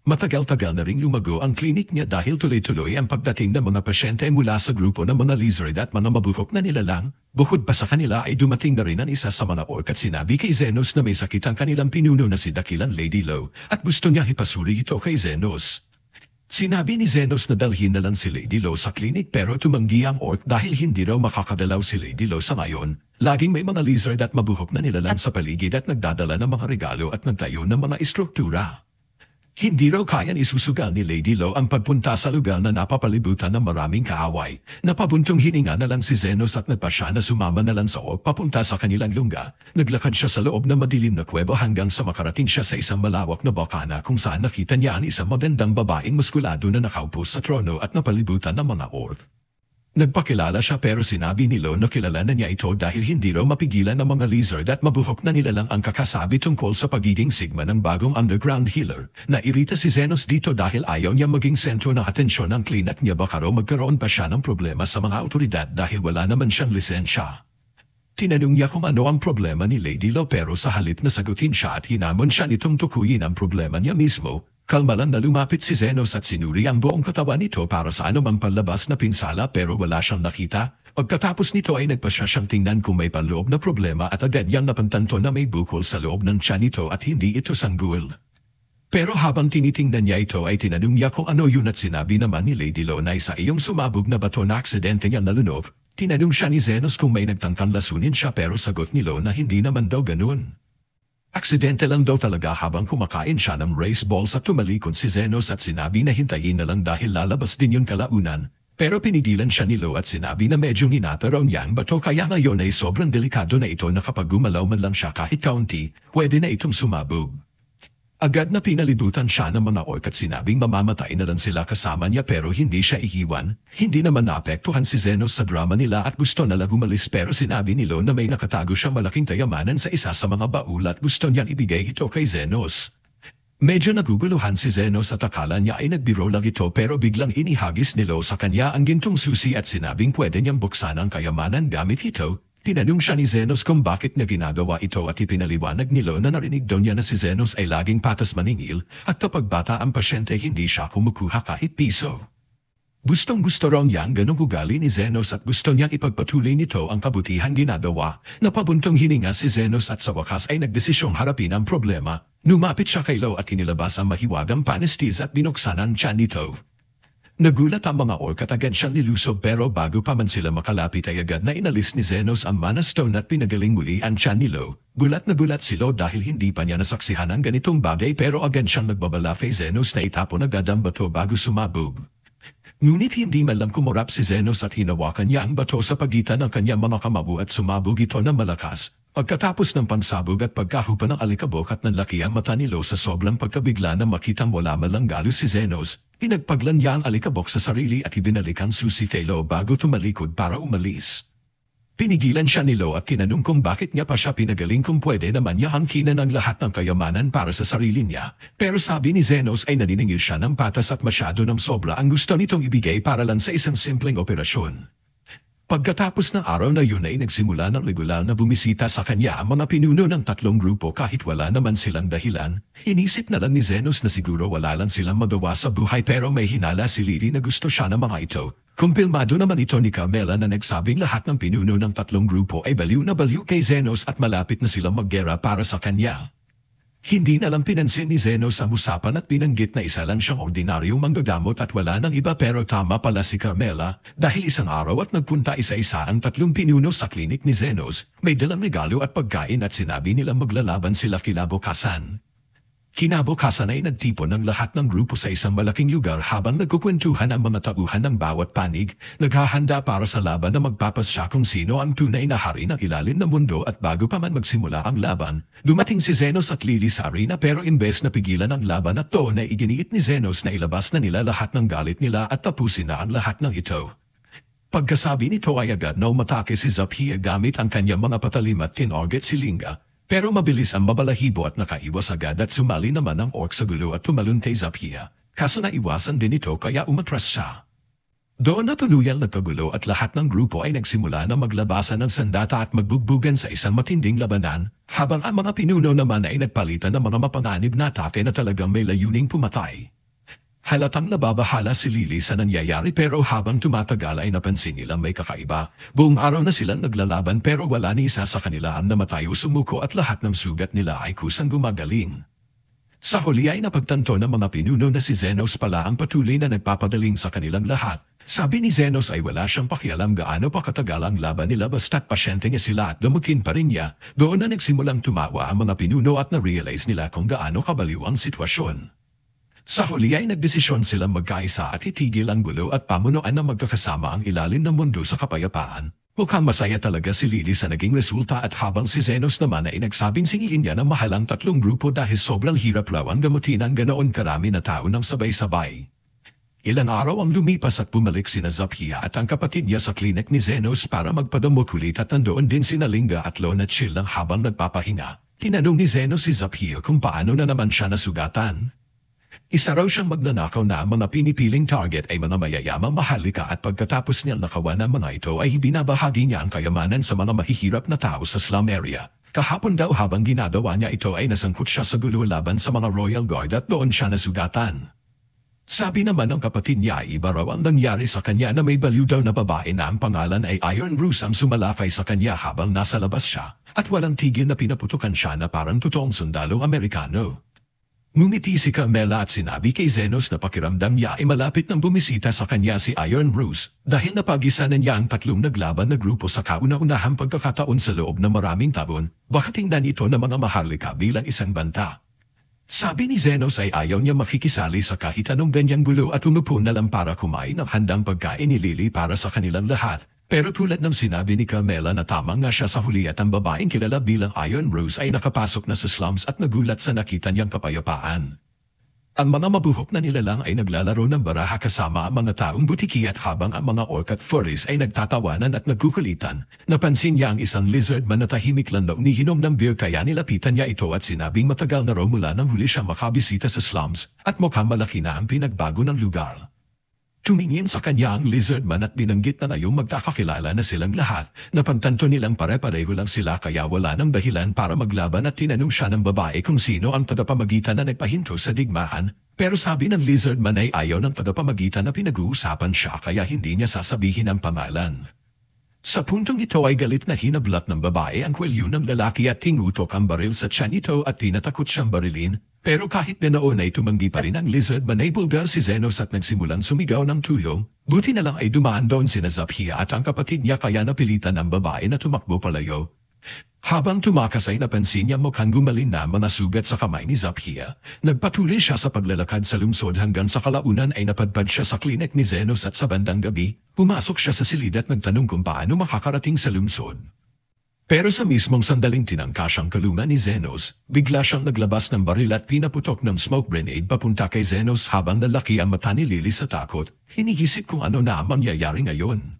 Matagal-tagal na ring lumago ang klinik niya dahil tuloy-tuloy ang pagdating ng mga pasyente mula sa grupo ng mga lizard at mga mabuhok na nilalang. Bukod pa sa kanila ay dumating na rin ang isa sa mga orc at sinabi kay Zenos na may sakit ang kanilang pinuno na si Dakilang Lady Lo at gusto niya ipasuri ito kay Zenos. Sinabi ni Zenos na dalhin na lang si Lady Lo sa klinik pero tumanggi ang orc dahil hindi raw makakadalaw si Lady Lo sa ngayon. Laging may mga lizard at mabuhok na nilalang sa paligid at nagdadala ng mga regalo at nagtayo ng mga istruktura. Hindi raw kayang isusugal ni Lady Lo ang pagpunta sa lugar na napapalibutan ng maraming kaaway. Napabuntong hininga na lang si Zenos at nagpasya na sumama na lang sa orc papunta sa kanilang lungga. Naglakad siya sa loob ng madilim na kuweba hanggang sa makarating siya sa isang malawak na bakana kung saan nakita niya ang isang magandang babaeng muskulado na nakaupo sa trono at napalibutan ng mga orc. Nagpakilala siya pero sinabi ni Lo na kilala na niya ito dahil hindi raw mapigilan ng mga lizard at mabuhok na nilalang ang kakasabi tungkol sa pagiging sigma ng bagong underground healer. Nairita si Zenos dito dahil ayaw niya maging sentro ng atensyon ng klinik niya baka raw magkaroon pa siya ng problema sa mga autoridad dahil wala naman siyang lisensya. Tinanong niya kung ano ang problema ni Lady Lo pero sa halip na sagutin siya at hinamon siya nitong tukuyin ang problema niya mismo. Kalma lang na lumapit si Zenos at sinuri ang buong katawan nito para sa anumang panlabas na pinsala pero wala siyang nakita. Pagkatapos nito ay nagpasya siyang tingnan kung may panloob na problema at agad niyang napantanto na may bukol sa loob ng tiyan nito at hindi ito sanggol. Pero habang tinitingnan niya ito ay tinanong niya kung ano yun at sinabi naman ni Lady Lo na isa iyong sumabog na bato na aksidente niya nalunod. Tinanong siya ni Zenos kung may nagtangkang lasunin siya pero sagot ni Lo na hindi naman daw ganun. Aksidente lang daw talaga habang kumakain siya ng rice balls at tumalikod si Zenos at sinabi na hintayin na lang dahil lalabas din yun kalaunan. Pero pinigilan siya ni Lo at sinabi na medyo hinata raw niyang bato kaya ngayon ay sobrang delikado na ito na kapag gumalaw man lang siya kahit kaunti, pwede na itong sumabog. Agad na pinalibutan siya ng mga orc at sinabing mamamatay na lang sila kasama niya pero hindi siya ihiwan. Hindi naman naapektuhan si Zenos sa drama nila at gusto na lang umalis pero sinabi ni Lo na may nakatago siyang malaking tayamanan sa isa sa mga baul at gusto niyang ibigay ito kay Zenos. Medyo naguguluhan si Zenos at akala niya ay nagbiro lang ito pero biglang inihagis ni Lo sa kanya ang gintong susi at sinabing pwede niyang buksan ang kayamanan gamit ito. Tinanong siya ni Zenos kung bakit niya ginagawa ito at ipinaliwanag ni Lo na narinig daw niya na si Zenos ay laging patas maningil at kapag bata ang pasyente hindi siya kumukuha kahit piso. Gustong-gusto raw niyang ganong ugali ni Zenos at gusto niyang ipagpatuloy nito ang kabutihang ginagawa. Napabuntong hininga si Zenos at sa wakas ay nagdesisyong harapin ang problema. Lumapit siya kay Lo at kinilabas ang mahiwagang panestis at binuksan ang tiyan nito. Nagulat ang mga orc at agad siyang nilusob pero bago pa man sila makalapit ay agad na inalis ni Zenos ang mana stone at pinagaling muli ang tiyan ni Lo. Gulat na gulat si Lo dahil hindi pa niya nasaksihan ang ganitong bagay pero agad siyang nagbabala kay Zenos na itapon agad ang bato bago sumabog. Ngunit hindi man lang kumurap si Zenos at hinawakan niya ang bato sa pagitan ng kanyang mga kamao at sumabog ito ng malakas. Pagkatapos ng pansabog at pagkahupa ng alikabok at nanlaki ang mata ni Lo sa sobrang pagkabigla na makitang wala man lang galos si Zenos, pinagpaglan niya ang alikabok sa sarili at ibinalik ang susi kay Lo bago tumalikod para umalis. Pinigilan siya ni Lo at tinanong kung bakit niya pa siya pinagaling kung pwede naman niya hangkinan ang lahat ng kayamanan para sa sarili niya. Pero sabi ni Zenos ay naniningil siya ng patas at masyado ng sobra ang gusto nitong ibigay para lang sa isang simpleng operasyon. Pagkatapos ng araw na yun ay nagsimula ng regular na bumisita sa kanya ang mga pinuno ng tatlong grupo kahit wala naman silang dahilan. Inisip na lang ni Zenos na siguro wala lang silang magawa sa buhay pero may hinala si Lily na gusto siya ng mga ito. Kumpirmado naman ito ni Carmela na nagsabing lahat ng pinuno ng tatlong grupo ay baliw na baliw kay Zenos at malapit na silang maggera para sa kanya. Hindi na lang pinansin ni Zenos ang usapan at binanggit na isa lang siyang ordinaryong manggagamot at wala nang iba pero tama pala si Carmela dahil isang araw at nagpunta isa-isa ang tatlong pinuno sa klinik ni Zenos, may dalang regalo at pagkain at sinabi nilang maglalaban sila kinabukasan. Kinabukasan ay nagtipon ng lahat ng grupo sa isang malaking lugar habang nagkukwentuhan ang mga tauhan ng bawat panig, naghahanda para sa laban na magpapasya kung sino ang tunay na hari ng ilalim ng mundo at bago pa man magsimula ang laban, dumating si Zenos at Lily sa arena pero imbes na pigilan ang laban at to na iginiit ni Zenos na ilabas na nila lahat ng galit nila at tapusin na ang lahat ng ito. Pagkasabi nito ay agad na umatake si Zaphia gamit ang kanyang mga patalim at tinarget si Linga. Pero mabilis ang mabalahibo at nakaiwas agad at sumali naman ang orc sa gulo at tumalon kay Zaphia. Kaso naiwasan din ito kaya umatras siya. Doon na tuluyang nagkagulo at lahat ng grupo ay nagsimula na maglabasan ng sandata at magbugbugan sa isang matinding labanan, habang ang mga pinuno naman ay nagpalitan ng mga mapanganib na atake na talagang may layuning pumatay. Halatang nababahala si Lily sa nangyayari pero habang tumatagal ay napansin nilang may kakaiba. Buong araw na silang naglalaban pero wala ni isa sa kanila ang namatay o sumuko at lahat ng sugat nila ay kusang gumagaling. Sa huli ay napagtanto ng mga pinuno na si Zenos pala ang patuloy na nagpapadaling sa kanilang lahat. Sabi ni Zenos ay wala siyang pakialam gaano pa katagal ang laban nila basta't pasyente niya sila at gamutin pa rin niya. Doon na nagsimulang tumawa ang mga pinuno at na-realize nila kung gaano kabaliw ang sitwasyon. Sa huli ay nagdesisyon silang magkaisa at itigil ang gulo at pamunuan na magkakasama ang ilalim ng mundo sa kapayapaan. Mukhang masaya talaga si Lily sa naging resulta at habang si Zenos naman ay nagsabing singilin niya ng mahalang 3 grupo dahil sobrang hirap raw ang gamutin ang ganoon karami na tao ng sabay-sabay. Ilang araw ang lumipas at bumalik sina Zaphia at ang kapatid niya sa klinik ni Zenos para magpadamot ulit at nandoon din sina Linga at Lon at Chill lang habang nagpapahinga. Tinanong ni Zenos si Zaphia kung paano na naman siya nasugatan. Isa raw siyang magnanakaw na ang mga pinipiling target ay mga mayayamang mahalika at pagkatapos niyang nakawa ng mga ito ay binabahagi niya ang kayamanan sa mga mahihirap na tao sa slum area. Kahapon daw habang ginagawa niya ito ay nasangkot siya sa gulo laban sa mga Royal Guard at doon siya nasugatan. Sabi naman ng kapatid niya ay iba raw ang nangyari sa kanya na may baliw daw na babae na ang pangalan ay Iron Bruce ang sumalakay sa kanya habang nasa labas siya at walang tigil na pinaputukan siya na parang totoong sundalo Amerikano. Ngumiti si Carmela at sinabi kay Zenos na pakiramdam niya ay malapit nang bumisita sa kanya si Iron Bruce dahil napag-isa na niya ang 3 naglaban na grupo sa kauna-unahang pagkakataon sa loob ng maraming taon, baka tingnan ito ng mga maharlika bilang isang banta. Sabi ni Zenos ay ayaw niya makikisali sa kahit anong ganyang gulo at umupo na lang para kumain ng handang pagkain ni Lily para sa kanilang lahat. Pero tulad ng sinabi ni Carmela na tama nga siya sa huli at ang babaeng kilala bilang Iron Rose ay nakapasok na sa slums at nagulat sa nakita niyang kapayapaan. Ang mga mabuhok na nilalang ay naglalaro ng baraha kasama ang mga taong butiki at habang ang mga orc at furries ay nagtatawanan at nagkukulitan, napansin niya ang isang lizard man na tahimik lang daw nihinom ng beer kaya nilapitan niya ito at sinabing matagal na raw mula nang huli siya makabisita sa slums at mukhang malaki na ang pinagbago ng lugar. Tumingin sa kanya ang lizard man at binanggit na ngayong magkakakilala na silang lahat. Napantanto nilang pare-pareho lang sila kaya wala nang dahilan para maglaban at tinanong siya ng babae kung sino ang tagapamagitan na nagpahinto sa digmaan. Pero sabi ng lizard man ay ayaw ng tagapamagitan na pinag-uusapan siya kaya hindi niya sasabihin ang pangalan. Sa puntong ito ay galit na hinablat ng babae ang kwelyo ng lalaki at tingutok ang baril sa tiyan ito at tinatakot siyang barilin. Pero kahit na noon ay tumanggi pa rin ang lizard man ay bulgar si Zenos at nagsimulang sumigaw ng tulong. Buti na lang ay dumaan doon sina Zaphia at ang kapatid niya kaya napilitan ng babae na tumakbo palayo. Habang tumakas ay napansin niya mukhang gumaling na mga sugat sa kamay ni Zaphia. Nagpatuloy siya sa paglalakad sa lungsod hanggang sa kalaunan ay napadpad siya sa klinik ni Zenos at sa bandang gabi, pumasok siya sa silid at nagtanong kung paano makakarating sa lungsod. Pero sa mismong sandaling tinangka siyang kalungan ni Zenos, bigla siyang naglabas ng baril at pinaputok ng smoke grenade papunta kay Zenos habang nalaki ang mata ni Lily sa takot. Hinihisip kung ano na ang mangyayari ngayon.